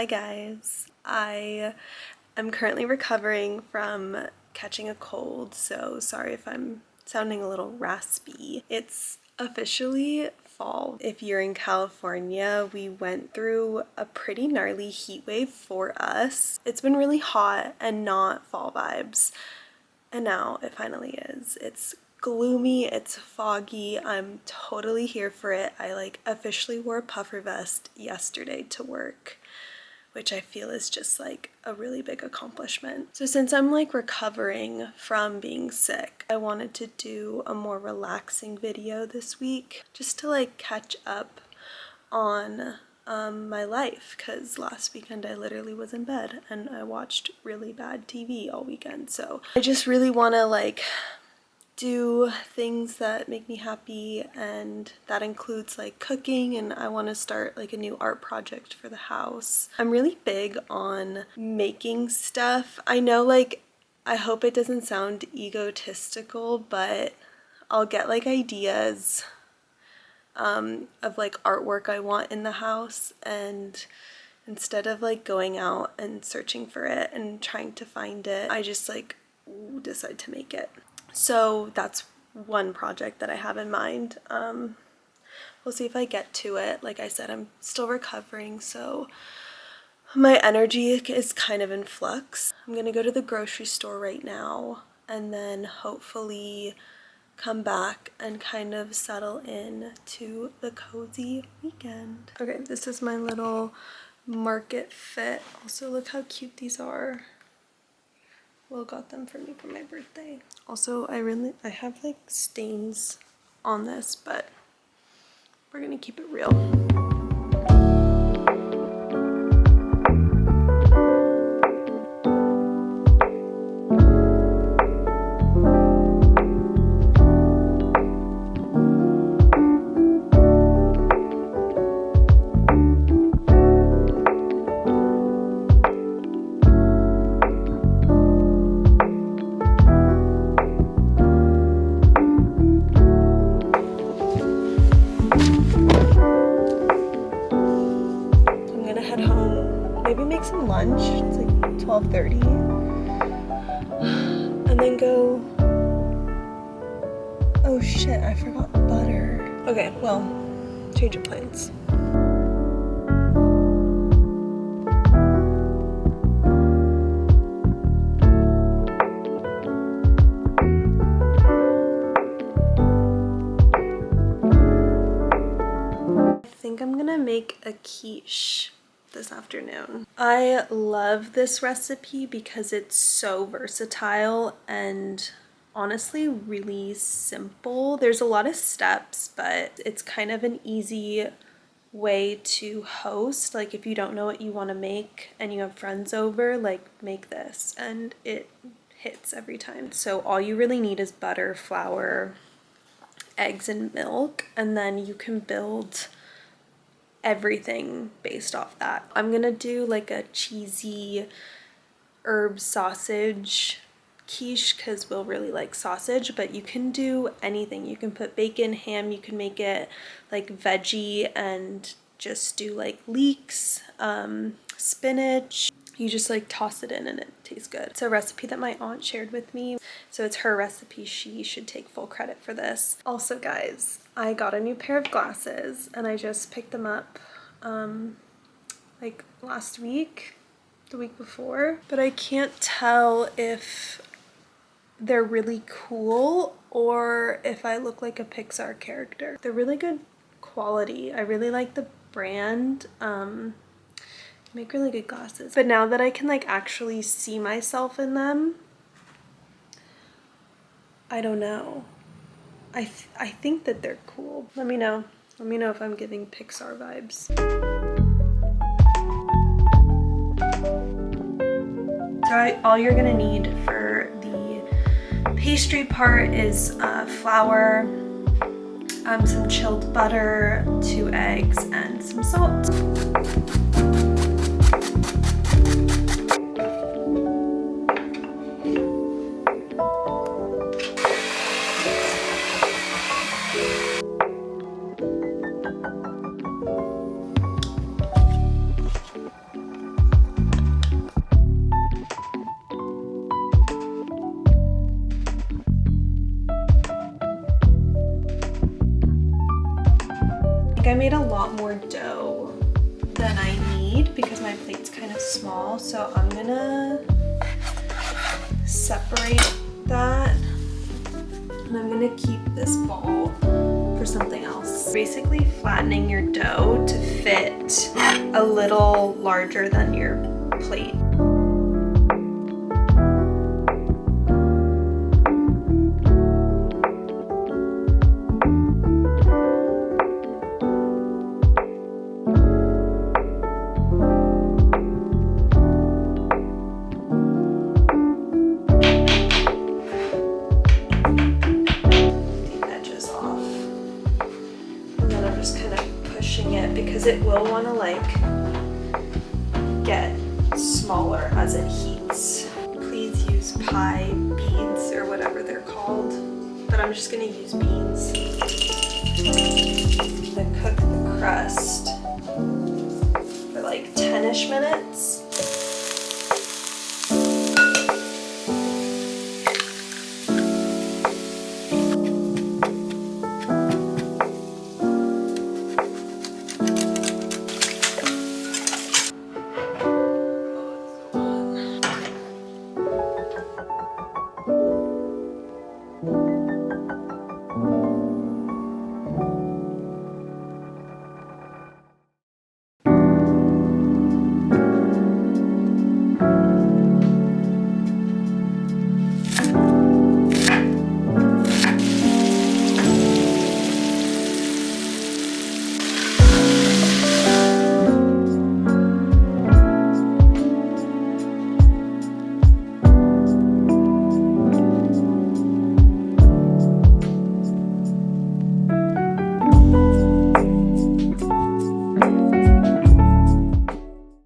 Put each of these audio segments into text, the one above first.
Hi guys, I am currently recovering from catching a cold, so sorry if I'm sounding a little raspy. It's officially fall. If you're in California, we went through a pretty gnarly heat wave for us. It's been really hot and not fall vibes, and now it finally is. It's gloomy, it's foggy, I'm totally here for it. I officially wore a puffer vest yesterday to work, which I feel is just a really big accomplishment. So since I'm recovering from being sick, I wanted to do a more relaxing video this week just to catch up on my life, because last weekend I literally was in bed and I watched really bad TV all weekend. So I just really want to do things that make me happy, and that includes cooking, and I want to start a new art project for the house. I'm really big on making stuff. I know I hope it doesn't sound egotistical, but I'll get ideas of artwork I want in the house, and instead of going out and searching for it and trying to find it, I just decide to make it. So that's one project that I have in mind. We'll see if I get to it. Like I said, I'm still recovering, so my energy is kind of in flux. I'm gonna go to the grocery store right now and then hopefully come back and kind of settle in to the cozy weekend. Okay, this is my little market fit. Also, look how cute these are. Will got them for me for my birthday. Also, I have stains on this, but we're gonna keep it real. Some lunch. It's 12:30, and then go. Oh shit, I forgot butter. Okay, well, change of plans. I think I'm gonna make a quiche this afternoon. I love this recipe because it's so versatile and honestly really simple. There's a lot of steps, but it's kind of an easy way to host. If you don't know what you want to make and you have friends over, make this and it hits every time. So all you really need is butter, flour, eggs, and milk, and then you can build everything based off that. I'm gonna do a cheesy herb sausage quiche because we'll really like sausage, but you can do anything. You can put bacon, ham, you can make it veggie and just do leeks, spinach. You just toss it in and it tastes good. It's a recipe that my aunt shared with me, so it's her recipe. She should take full credit for this. Also guys, I got a new pair of glasses and I just picked them up last week, the week before, but I can't tell if they're really cool or if I look like a Pixar character. They're really good quality. I really like the brand. Make really good glasses. But now that I can actually see myself in them, I don't know. I think that they're cool. Let me know. Let me know if I'm giving Pixar vibes. So all you're gonna need for the pastry part is flour, some chilled butter, 2 eggs, and some salt. think I made a lot more dough than I need because my plate's kind of small, so I'm gonna separate that and I'm gonna keep this ball for something else. Basically flattening your dough to fit a little larger than your plate. Because it will want to like get smaller as it heats. Please use pie beads or whatever they're called, but I'm just gonna use beans. Then cook the crust for like 10-ish minutes.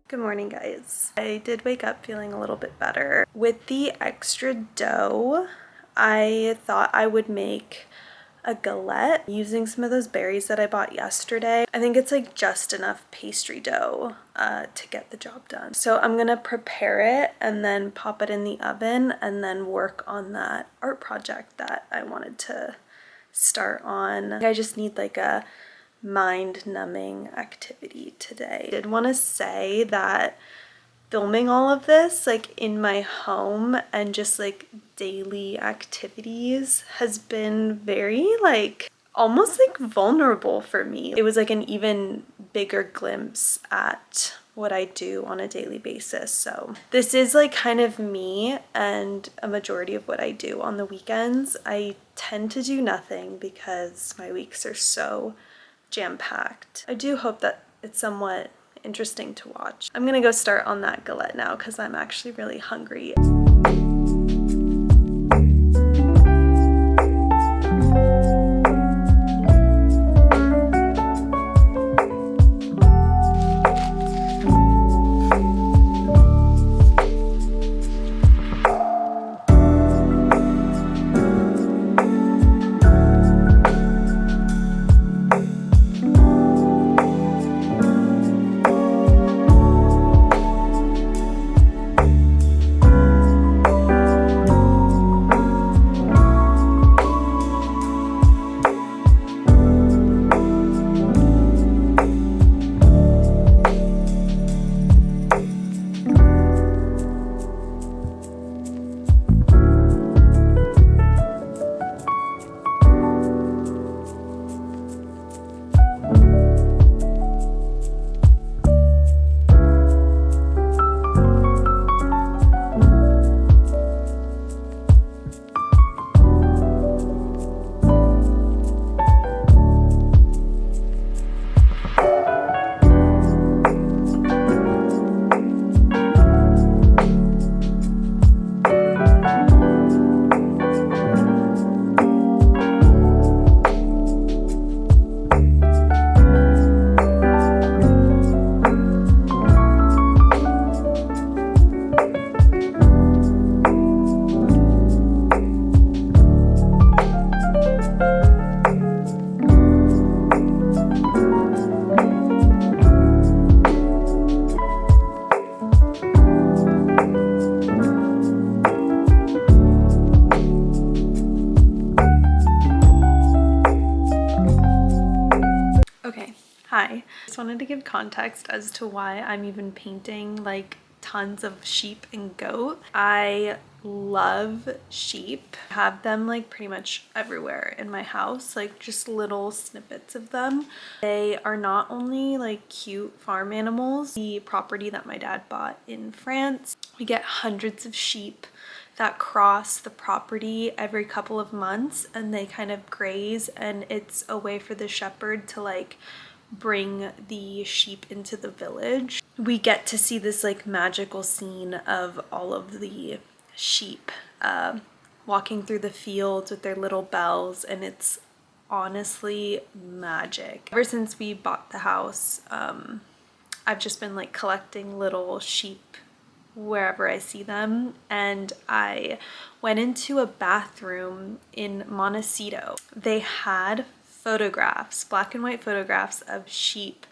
Good morning, guys. I did wake up feeling a little bit better. With the extra dough, I thought I would make a galette using some of those berries that I bought yesterday. I think it's like just enough pastry dough to get the job done. So I'm gonna prepare it and then pop it in the oven and then work on that art project that I wanted to start on. I just need like a mind-numbing activity today. I did want to say that filming all of this like in my home and just like daily activities has been very like almost like vulnerable for me. It was like an even bigger glimpse at what I do on a daily basis. So this is like kind of me and a majority of what I do on the weekends. I tend to do nothing because my weeks are so jam-packed. I do hope that it's somewhat interesting to watch. I'm gonna go start on that galette now because I'm actually really hungry. just wanted to give context as to why I'm even painting like tons of sheep and goat. I love sheep. I have them like pretty much everywhere in my house, like just little snippets of them. They are not only like cute farm animals. The property that my dad bought in France, we get hundreds of sheep that cross the property every couple of months, and they kind of graze, and it's a way for the shepherd to like bring the sheep into the village. We get to see this like magical scene of all of the sheep walking through the fields with their little bells, and it's honestly magic. Ever since we bought the house, I've just been like collecting little sheep wherever I see them, and I went into a bathroom in Montecito. They had photographs, black and white photographs of sheep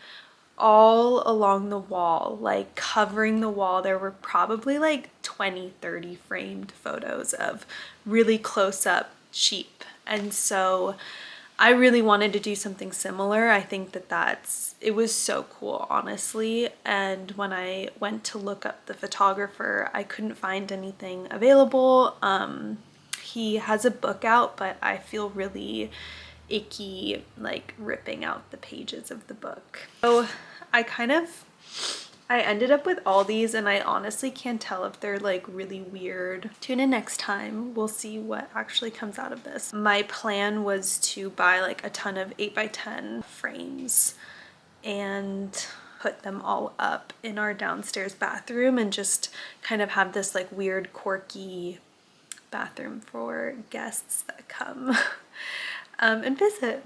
all along the wall, like covering the wall. There were probably like 20-30 framed photos of really close-up sheep, and so I really wanted to do something similar. I think it was so cool, honestly. And when I went to look up the photographer, I couldn't find anything available. He has a book out, but I feel really icky like ripping out the pages of the book. So I ended up with all these, and I honestly can't tell if they're like really weird. Tune in next time. We'll see what actually comes out of this. My plan was to buy like a ton of 8x10 frames and put them all up in our downstairs bathroom and just kind of have this like weird quirky bathroom for guests that come and visit.